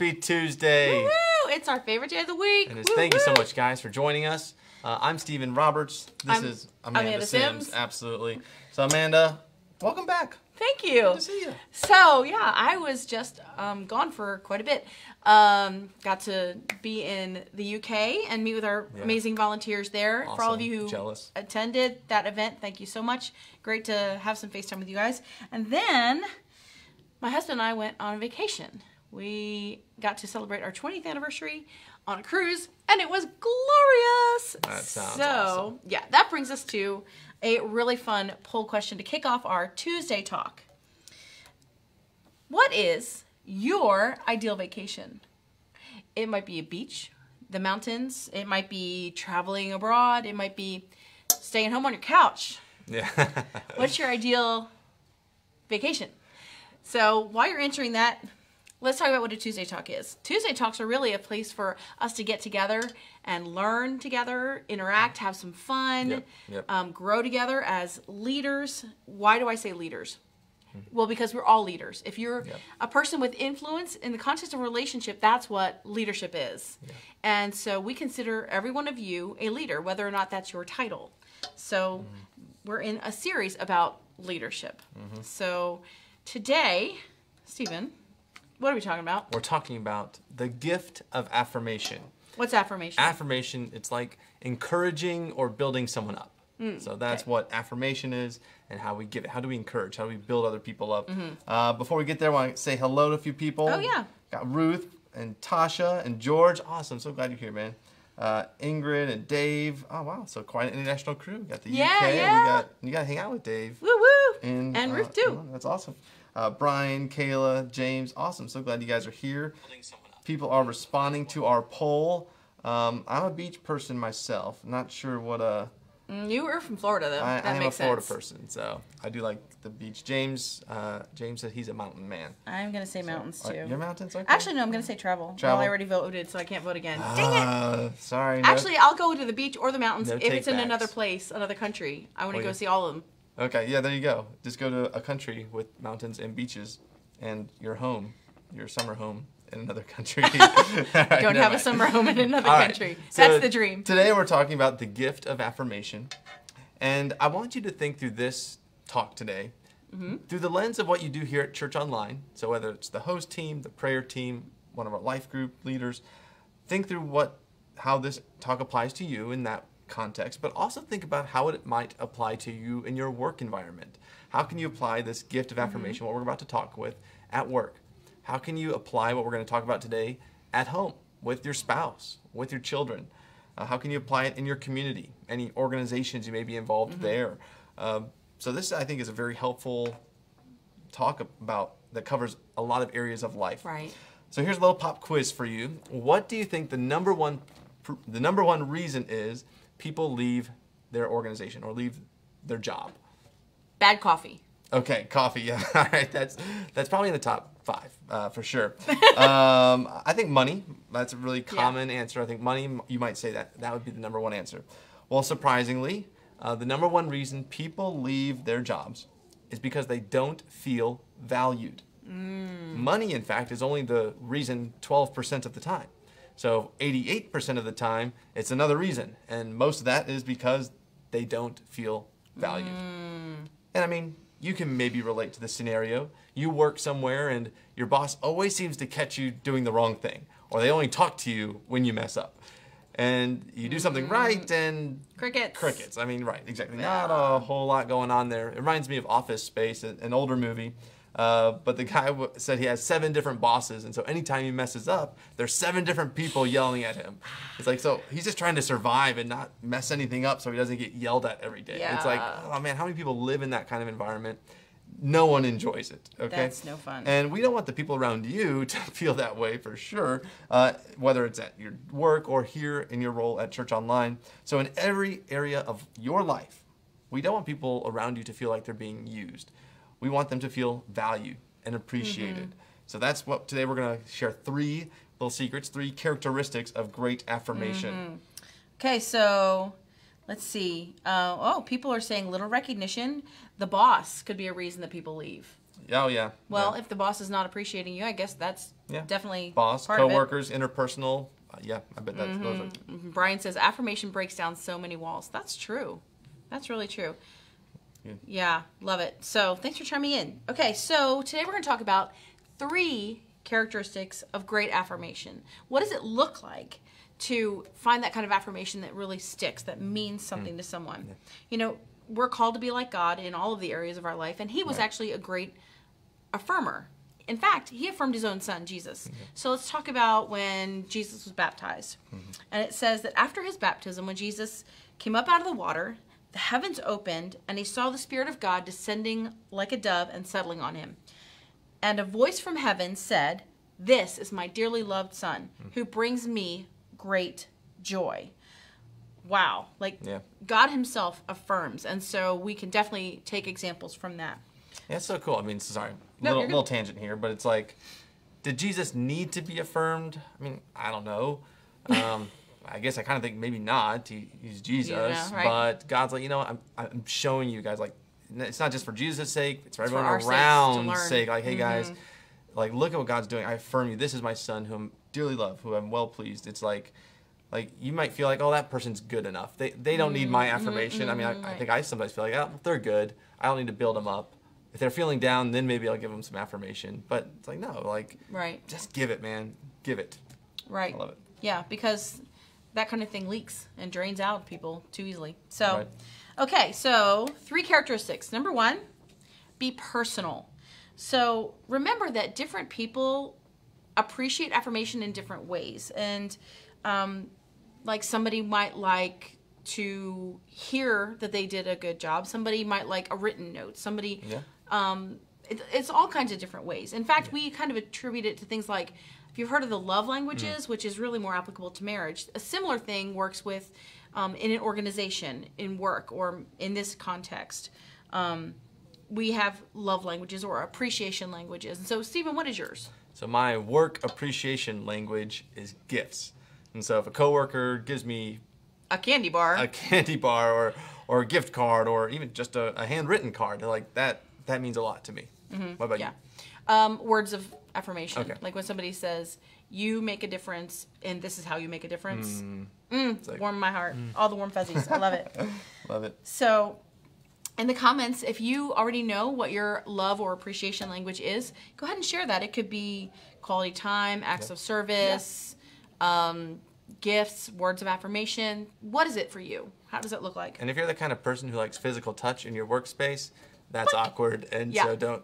Happy Tuesday. Woo-hoo! It's our favorite day of the week. And thank you so much, guys, for joining us. I'm Stephen Roberts. This is Amanda Sims. Absolutely. So, Amanda, welcome back. Thank you. Good to see you. So, yeah, I was just gone for quite a bit. Got to be in the UK and meet with our amazing volunteers there. Awesome. For all of you who attended that event, thank you so much. Great to have some FaceTime with you guys. And then my husband and I went on vacation. We got to celebrate our 20th anniversary on a cruise, and it was glorious. That sounds awesome. Yeah, that brings us to a really fun poll question to kick off our Tuesday talk. What is your ideal vacation? It might be a beach, the mountains, it might be traveling abroad, it might be staying home on your couch. Yeah. What's your ideal vacation? So while you're answering that, let's talk about what a Tuesday Talk is. Tuesday Talks are really a place for us to get together and learn together, interact, have some fun, grow together as leaders. Why do I say leaders? Well, because we're all leaders. If you're a person with influence in the context of a relationship, that's what leadership is. And so we consider every one of you a leader, whether or not that's your title. So we're in a series about leadership. So today, Stephen, what are we talking about? We're talking about the gift of affirmation. What's affirmation? Affirmation, it's like encouraging or building someone up. So that's what affirmation is and how we give it. How do we encourage? How do we build other people up? Before we get there, I want to say hello to a few people. Oh, yeah. Got Ruth and Tasha and George. Awesome. So glad you're here, man. Ingrid and Dave. Oh, wow. So quite an international crew. We got the UK. Yeah. You got to hang out with Dave. Woo, woo. And Ruth, too. That's awesome. Brian, Kayla, James. Awesome. So glad you guys are here. People are responding to our poll. I'm a beach person myself. Not sure what You were from Florida, though. I am a Florida sense. person, so I do like the beach. James said he's a mountain man. I'm going to say mountains, too. You're mountains? Okay. Actually, no, I'm going to say travel. Travel? Well, I already voted, so I can't vote again. Dang it! Sorry. No. Actually, I'll go to the beach or the mountains if it's in takebacks. another place, another country. I want to go see all of them. Okay, yeah, there you go. Just go to a country with mountains and beaches and your home, your summer home in another country. Right, Don't have a summer home in another country. So that's the dream. Today we're talking about the gift of affirmation. And I want you to think through this talk today through the lens of what you do here at Church Online. So whether it's the host team, the prayer team, one of our life group leaders, think through how this talk applies to you in that context, but also think about how it might apply to you in your work environment. How can you apply this gift of affirmation, what we're about to talk with, at work? How can you apply what we're going to talk about today at home, with your spouse, with your children? How can you apply it in your community, any organizations you may be involved there? So this, I think, is a very helpful talk about that covers a lot of areas of life. Right. So here's a little pop quiz for you. What do you think the number one reason is people leave their organization or leave their job? Bad coffee. Okay, coffee. Yeah, all right. That's probably in the top 5 for sure. I think money. That's a really common answer. I think money. You might say that would be the number one answer. Well, surprisingly, the number one reason people leave their jobs is because they don't feel valued. Money, in fact, is only the reason 12% of the time. So 88% of the time, it's another reason, and most of that is because they don't feel valued. And I mean, you can maybe relate to this scenario. You work somewhere and your boss always seems to catch you doing the wrong thing, or they only talk to you when you mess up. And you do something right and... Crickets. I mean, right, exactly. Not a whole lot going on there. It reminds me of Office Space, an older movie. But the guy said he has 7 different bosses, and so anytime he messes up, there's 7 different people yelling at him. It's like, so he's just trying to survive and not mess anything up so he doesn't get yelled at every day. Yeah. It's like, oh man, how many people live in that kind of environment? No one enjoys it, okay? That's no fun. And we don't want the people around you to feel that way for sure, whether it's at your work or here in your role at Church Online. So in every area of your life, we don't want people around you to feel like they're being used. We want them to feel valued and appreciated. So that's what today we're going to share 3 little secrets, 3 characteristics of great affirmation. Okay, so let's see. People are saying little recognition. The boss could be a reason that people leave. Oh, yeah. Well, if the boss is not appreciating you, I guess that's Yeah. definitely Boss, part of it. coworkers, interpersonal. Yeah, I bet that's those are. Brian says affirmation breaks down so many walls. That's true. That's really true. Yeah, love it. So thanks for chiming in. Okay, so today we're going to talk about 3 characteristics of great affirmation. What does it look like to find that kind of affirmation that really sticks, that means something to someone? Yeah. You know, we're called to be like God in all of the areas of our life, and he was actually a great affirmer. In fact, he affirmed his own son, Jesus. So let's talk about when Jesus was baptized. And it says that after his baptism, when Jesus came up out of the water, the heavens opened, and he saw the Spirit of God descending like a dove and settling on him. And a voice from heaven said, "This is my dearly loved Son, who brings me great joy." Wow. Like, God himself affirms. And so we can definitely take examples from that. Yeah, it's so cool. I mean, sorry, little tangent here, but it's like, did Jesus need to be affirmed? I mean, I don't know. I guess I kind of think maybe not. He's Jesus, right? But God's like, you know, I'm showing you guys, like, it's not just for Jesus' sake; it's for everyone around's sake. Like, hey guys, like, look at what God's doing. I affirm you. This is my son, who I'm dearly love, who I'm well pleased. It's like you might feel like, oh, that person's good enough. They don't need my affirmation. I mean, I think I sometimes feel like, oh, they're good. I don't need to build them up. If they're feeling down, then maybe I'll give them some affirmation. But it's like, no, like, just give it, man. Give it. Right. I love it. Yeah, because that kind of thing leaks and drains out people too easily. So, okay, so 3 characteristics. Number 1, be personal. So remember that different people appreciate affirmation in different ways. And like somebody might like to hear that they did a good job. Somebody might like a written note. Somebody, it's all kinds of different ways. In fact, we kind of attribute it to things like, if you've heard of the love languages, which is really more applicable to marriage, a similar thing works with in an organization, in work, or in this context. We have love languages or appreciation languages. And so, Stephen, what is yours? So my work appreciation language is gifts. And so if a coworker gives me a candy bar, or a gift card, or even just a handwritten card, like that means a lot to me. What about you? Words of affirmation. Okay. Like when somebody says, "You make a difference, and this is how you make a difference." Like, warm my heart. All the warm fuzzies. I love it. Love it. So, in the comments, if you already know what your love or appreciation language is, go ahead and share that. It could be quality time, acts of service, gifts, words of affirmation. What is it for you? How does it look like? And if you're the kind of person who likes physical touch in your workspace, that's awkward, and so don't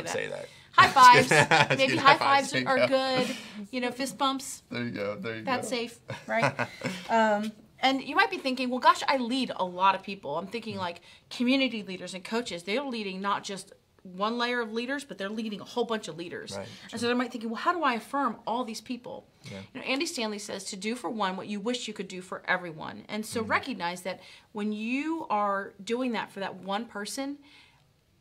say that. High fives. Maybe high fives are good. You know, fist bumps. There you go. That's safe, right? And you might be thinking, well, gosh, I lead a lot of people. I'm thinking like community leaders and coaches. They're leading not just one layer of leaders, but they're leading a whole bunch of leaders. Right, and so they might thinking, well, how do I affirm all these people? You know, Andy Stanley says to do for one what you wish you could do for everyone. And so recognize that when you are doing that for that one person,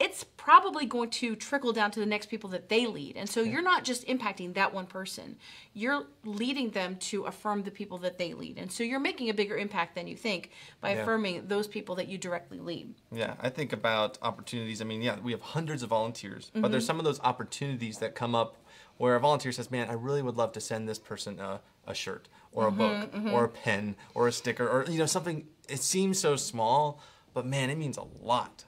it's probably going to trickle down to the next people that they lead. And so you're not just impacting that one person. You're leading them to affirm the people that they lead. And so you're making a bigger impact than you think by affirming those people that you directly lead. Yeah, I think about opportunities. I mean, we have hundreds of volunteers, but there's some of those opportunities that come up where a volunteer says, man, I really would love to send this person a shirt or a book or a pen or a sticker or, you know, something. It seems so small, but man, it means a lot.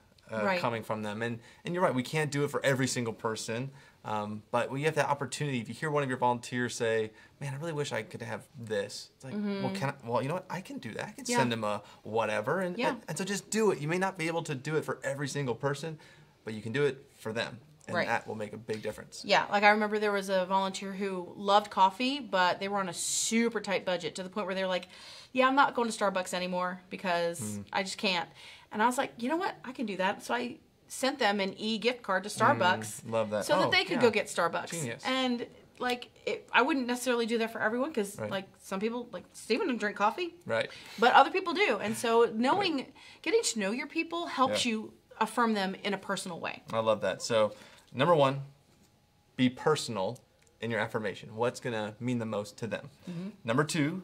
Coming from them. And you're right, we can't do it for every single person, but when you have that opportunity, if you hear one of your volunteers say, man, I really wish I could have this, it's like, well, you know what, I can do that. I can send them a whatever, and so just do it. You may not be able to do it for every single person, but you can do it for them. And that will make a big difference. Yeah, like I remember there was a volunteer who loved coffee, but they were on a super tight budget to the point where they were like, yeah, I'm not going to Starbucks anymore because I just can't. And I was like, you know what? I can do that. So I sent them an e-gift card to Starbucks. Love that. So that they could go get Starbucks. Genius. And like, I wouldn't necessarily do that for everyone because like some people, like Stephen, don't drink coffee. Right. But other people do. And so getting to know your people helps you affirm them in a personal way. I love that. So number 1, be personal in your affirmation. What's going to mean the most to them? Number 2,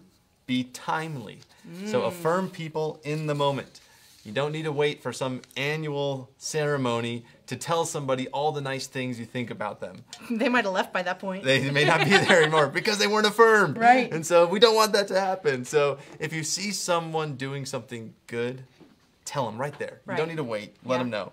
be timely. So affirm people in the moment. You don't need to wait for some annual ceremony to tell somebody all the nice things you think about them. They might have left by that point. They may not be there anymore because they weren't affirmed. Right. And so we don't want that to happen. So if you see someone doing something good, tell them right there. You don't need to wait. Let them know.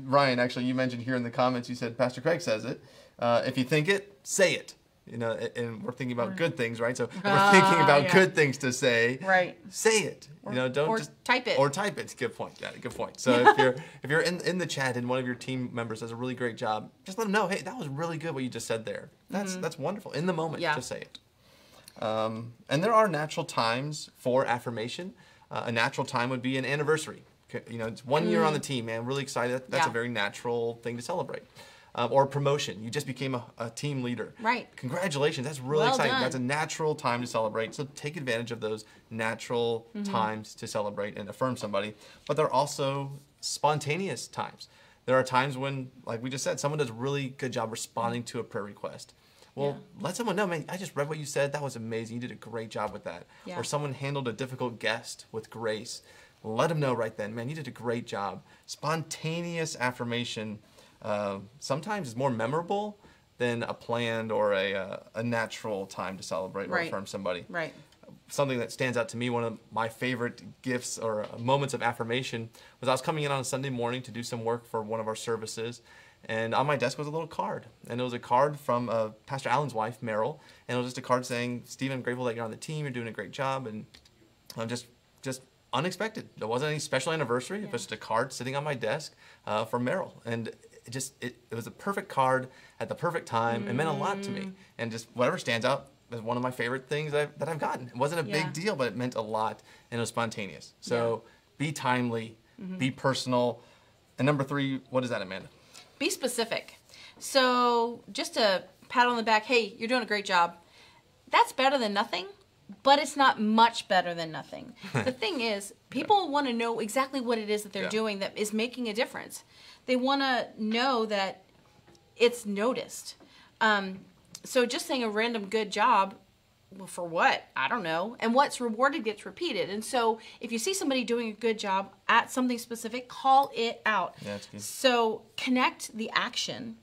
Ryan, actually, you mentioned here in the comments, you said Pastor Craig says it. If you think it, say it. You know, and we're thinking about good things, right? So if we're thinking about good things to say. Right. Say it. You know, don't just type it. Or type it. Good point. Yeah, good point. So if you're in the chat and one of your team members does a really great job, just let them know, hey, that was really good what you just said there. That's wonderful. In the moment, just say it. And there are natural times for affirmation. A natural time would be an anniversary. You know, it's 1 year on the team, man. Really excited. That's a very natural thing to celebrate. Or promotion. You just became a team leader. Right. Congratulations. That's really exciting. Done. That's a natural time to celebrate. So take advantage of those natural times to celebrate and affirm somebody. But there are also spontaneous times. There are times when, like we just said, someone does a really good job responding to a prayer request. Well, let someone know, man, I just read what you said. That was amazing. You did a great job with that. Yeah. Or someone handled a difficult guest with grace. Let them know right then, man, you did a great job. Spontaneous affirmation sometimes is more memorable than a planned or a natural time to celebrate or affirm somebody. Right. Something that stands out to me, one of my favorite gifts or moments of affirmation was I was coming in on a Sunday morning to do some work for one of our services, and on my desk was a little card, and it was a card from Pastor Allen's wife, Meryl, and it was just a card saying, Stephen, I'm grateful that you're on the team, you're doing a great job, and I'm just unexpected. There wasn't any special anniversary. It was just a card sitting on my desk from Meryl, and it was a perfect card at the perfect time. It meant a lot to me, and just whatever stands out is one of my favorite things that I've gotten. It wasn't a big deal, but it meant a lot, and it was spontaneous. So be timely, be personal. And number 3, what is that, Amanda? Be specific. So just a pat on the back, hey, you're doing a great job. That's better than nothing, but it's not much better than nothing. The thing is, people want to know exactly what it is that they're doing that is making a difference. They want to know that it's noticed. So just saying a random good job, well, for what? I don't know. And what's rewarded gets repeated. And so if you see somebody doing a good job at something specific, call it out. Yeah, that's good. So connect the action.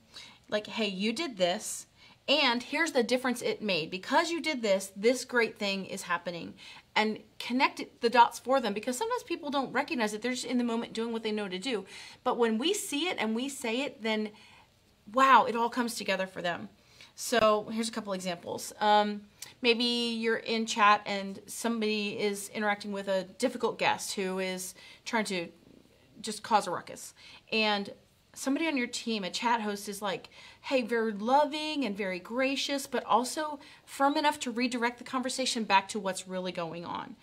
Like, hey, you did this, and here's the difference it made. Because you did this, this great thing is happening. And connect the dots for them, because sometimes people don't recognize it. They're just in the moment doing what they know to do. But when we see it and we say it, then, wow, it all comes together for them. So here's a couple examples. Maybe you're in chat and somebody is interacting with a difficult guest who is trying to just cause a ruckus. And somebody on your team, a chat host, is like, hey, very loving and very gracious, but also firm enough to redirect the conversation back to what's really going on.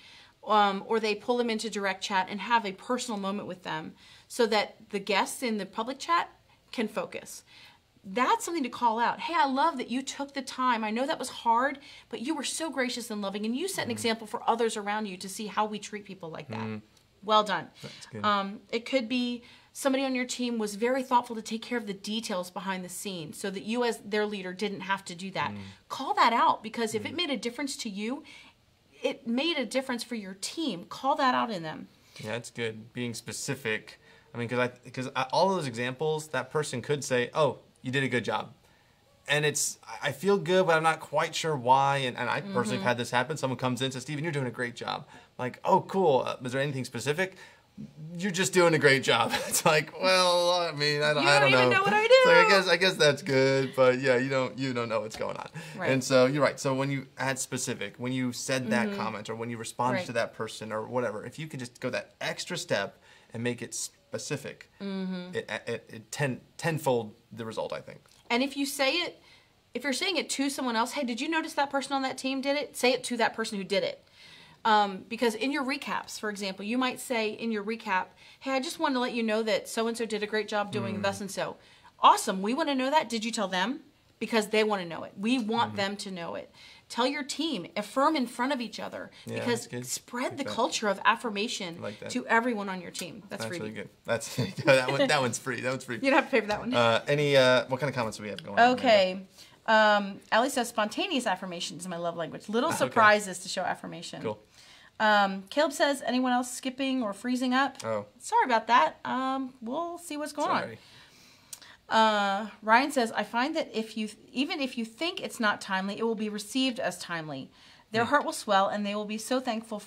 Or they pull them into direct chat and have a personal moment with them so that the guests in the public chat can focus. That's something to call out. Hey, I love that you took the time. I know that was hard, but you were so gracious and loving, and you set an example for others around you to see how we treat people like that. Well done. That's good. It could be somebody on your team was very thoughtful to take care of the details behind the scenes so that you as their leader didn't have to do that. Call that out, because if it made a difference to you, it made a difference for your team. Call that out in them. Yeah, that's good. Being specific. I mean, because all of those examples, that person could say, oh, you did a good job. And I feel good, but I'm not quite sure why. And I personally have had this happen. Someone comes in and says, Stephen, you're doing a great job. I'm like, oh, cool. Is there anything specific? You're just doing a great job. It's like, well, I mean, I don't know. You don't even know what I do. It's like, I guess that's good, but yeah, you don't know what's going on. Right. And so you're right. So when you add specific, when you said that comment, or when you responded to that person, or whatever, if you could just go that extra step and make it specific, it tenfold the result, I think. And if you're saying it to someone else, hey, did you notice that person on that team did it? Say it to that person who did it. Because in your recaps, for example, you might say in your recap, hey, I just wanted to let you know that so-and-so did a great job doing thus and so. Awesome. We want to know that. Did you tell them? Because they want to know it. We want them to know it. Tell your team. Affirm in front of each other. Yeah, because spread the culture of affirmation to everyone on your team. That's really good. That's that one's free. That one's free. You don't have to pay for that one. What kind of comments do we have going on? Okay. Allie says spontaneous affirmations is my love language. Little surprises to show affirmation. Cool. Caleb says, anyone else skipping or freezing up? Oh. Sorry about that. We'll see what's going on. Ryan says, I find that even if you think it's not timely, it will be received as timely. Their heart will swell, and they will be so thankful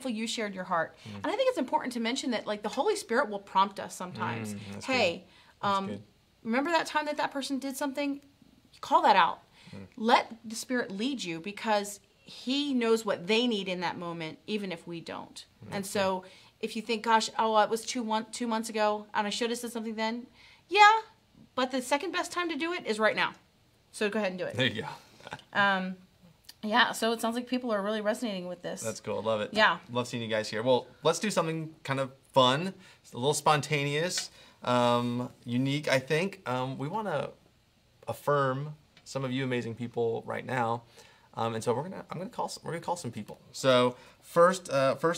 you shared your heart. And I think it's important to mention that, like, the Holy Spirit will prompt us sometimes. Hey, remember that time that person did something? Call that out. Let the Spirit lead you, because He knows what they need in that moment, even if we don't. And so if you think, gosh, it was 2 months ago, and I should have said something then. Yeah, but the second best time to do it is right now. So go ahead and do it. There you go. Yeah, so it sounds like people are really resonating with this. That's cool. Love it. Yeah. Love seeing you guys here. Well, let's do something kind of fun. It's a little spontaneous, unique, I think. We want to affirm some of you amazing people right now. And so we're gonna call some people. So first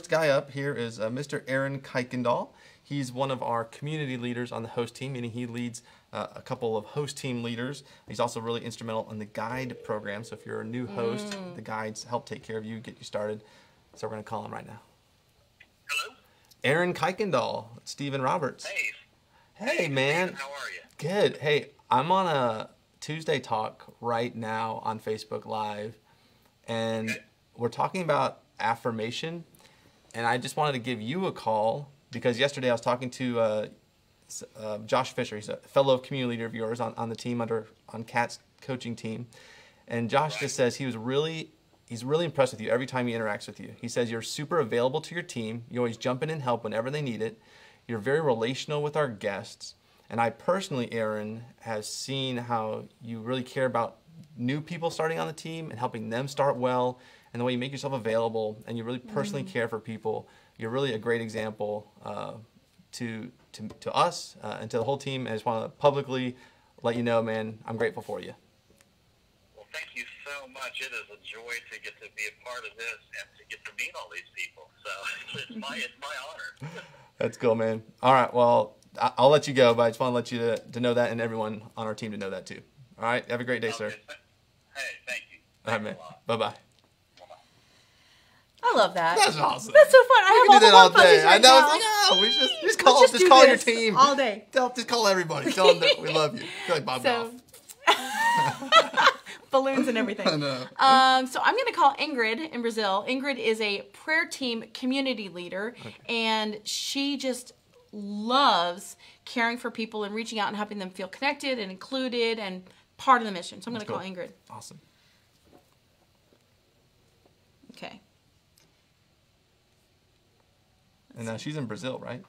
guy up here is Mr. Aaron Kuykendall. He's one of our community leaders on the host team, meaning he leads a couple of host team leaders. He's also really instrumental in the guide program. So if you're a new host, the guides help take care of you, get you started. So we're gonna call him right now. Hello? Aaron Kuykendall, Stephen Roberts. Hey. Hey, man. How are you? Good. Hey, I'm on a Tuesday talk right now on Facebook Live, and we're talking about affirmation, and I just wanted to give you a call because yesterday I was talking to Josh Fisher. He's a fellow community leader of yours on the team on Kat's coaching team, and Josh just says he's really impressed with you every time he interacts with you. He says you're super available to your team. You always jump in and help whenever they need it. You're very relational with our guests. And I personally, Aaron, have seen how you really care about new people starting on the team and helping them start well, and the way you make yourself available, and you really personally care for people. You're really a great example to us and to the whole team. And I just want to publicly let you know, man, I'm grateful for you. Well, thank you so much. It is a joy to get to be a part of this and to get to meet all these people. So it's my honor. That's cool, man. All right, well, I'll let you go, but I just want to let you to know that, and everyone on our team to know that too. All right, have a great day, sir. Hey, thank you. All right, man. Bye-bye. I love that. That's awesome. That's so fun. I We can do that all fuzzies day. right I know. now. It's like, we just Let's do call your this team all day. Just call everybody. Tell them that we love you. I feel like Bob Goff. Balloons and everything. I know. So I'm going to call Ingrid in Brazil. Ingrid is a prayer team community leader, and she just loves caring for people and reaching out and helping them feel connected and included and part of the mission. So I'm going to call Ingrid. Awesome. Okay. And she's in Brazil, right?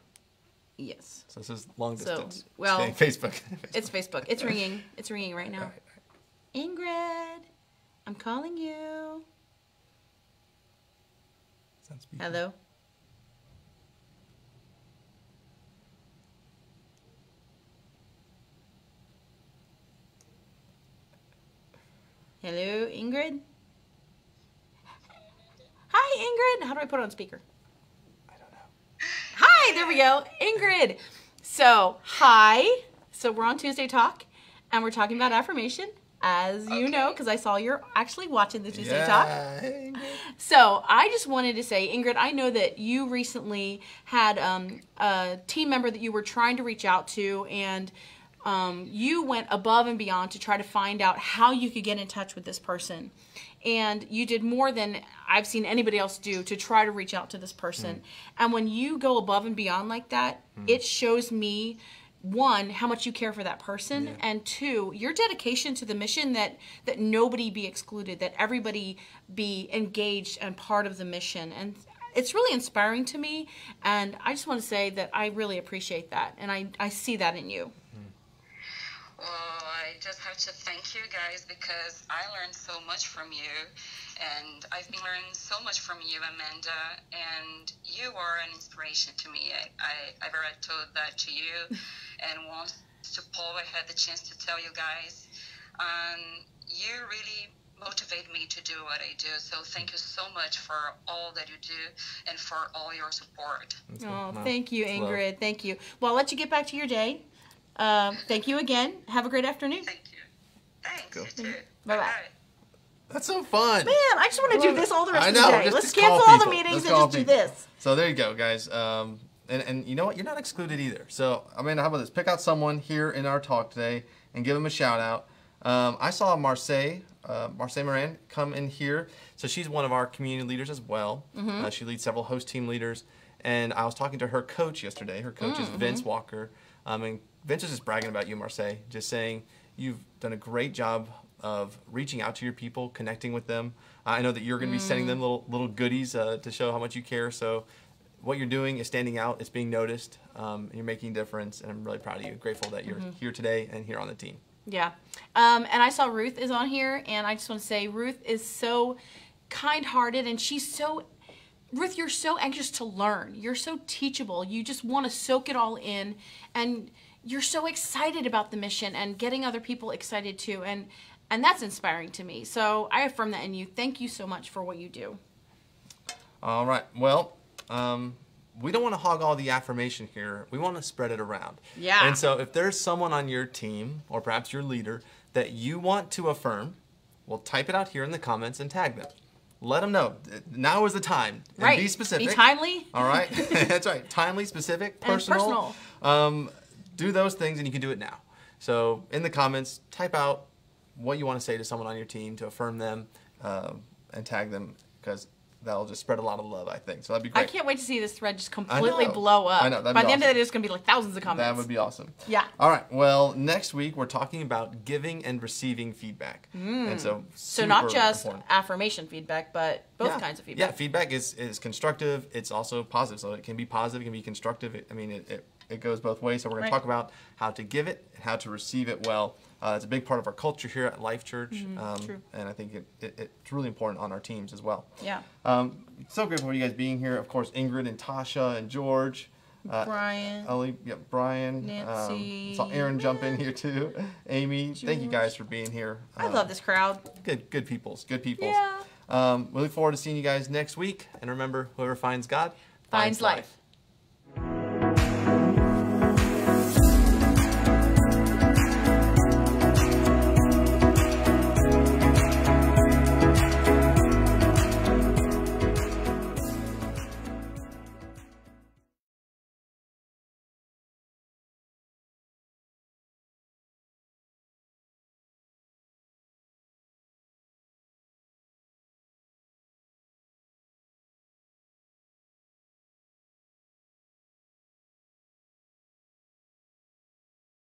Yes. So this is long distance. well, Facebook. It's Facebook. It's ringing. It's ringing right now. All right. Ingrid, I'm calling you. Hello. Hello, Ingrid? Hi, Ingrid. How do I put it on speaker? I don't know. Hi, there we go. Ingrid. So, hi. So we're on Tuesday Talk, and we're talking about affirmation, as you know, because I saw you're actually watching the Tuesday Talk. Hey, So I just wanted to say, Ingrid, I know that you recently had a team member that you were trying to reach out to, and you went above and beyond to try to find out how you could get in touch with this person. And you did more than I've seen anybody else do to try to reach out to this person. And when you go above and beyond like that, it shows me, one, how much you care for that person, and two, your dedication to the mission that nobody be excluded, that everybody be engaged and part of the mission. And it's really inspiring to me, and I just want to say that I really appreciate that, and I see that in you. Well, I just have to thank you guys because I learned so much from you, and I've been learning so much from you, Amanda, and you are an inspiration to me. I've already told that to you, and once to Paul, I had the chance to tell you guys. You really motivate me to do what I do, so thank you so much for all that you do and for all your support. Oh, thank you, Ingrid. Thank you. Well, I'll let you get back to your day. Thank you again. Have a great afternoon. Thank you. Thanks. Cool. You too. Bye-bye. That's so fun. Man, I just want to do this all the rest of the I know. day. Just Let's call cancel all the people. meetings Let's and call just do people. this. So there you go, guys. And you know what? You're not excluded either. So, Amanda, how about this? Pick out someone here in our talk today and give them a shout out. I saw Marseille Moran come in here. So she's one of our community leaders as well. She leads several host team leaders. And I was talking to her coach yesterday. Her coach is Vince Walker. And Vince was just bragging about you, Marseille, just saying you've done a great job of reaching out to your people, connecting with them. I know that you're going to be sending them little goodies to show how much you care. So what you're doing is standing out. It's being noticed. And you're making a difference. And I'm really proud of you. Grateful that you're here today and here on the team. Yeah. And I saw Ruth is on here. And I just want to say Ruth is so kind-hearted. And she's so... Ruth, you're so anxious to learn. You're so teachable. You just want to soak it all in. And you're so excited about the mission and getting other people excited too. And that's inspiring to me. So I affirm that in you. Thank you so much for what you do. All right. Well, we don't want to hog all the affirmation here. We want to spread it around. Yeah. And so if there's someone on your team or perhaps your leader that you want to affirm, well, type it out here in the comments and tag them. Let them know. Now is the time. And right. Be specific. Be timely. All right. That's right. Timely, specific, personal. Do those things and you can do it now. So in the comments, type out what you want to say to someone on your team to affirm them and tag them because that'll just spread a lot of love, I think. So that'd be great. I can't wait to see this thread just completely blow up. I know. By the end of the day, there's going to be like thousands of comments. That would be awesome. Yeah. All right. Well, next week we're talking about giving and receiving feedback. And so not just important. affirmation feedback, but both kinds of feedback. Yeah, feedback is constructive. It's also positive. So it can be positive, it can be constructive. It goes both ways. So we're going to talk about how to give it and how to receive it well. It's a big part of our culture here at Life.Church. True. And I think it's really important on our teams as well. Yeah. So grateful for you guys being here. Of course, Ingrid and Tasha and George. Brian. Ellie, Brian. Nancy. Saw Aaron jump in here too. Amy, thank you guys for being here. I love this crowd. Good peoples. Yeah. We look forward to seeing you guys next week. And remember, whoever finds God finds life.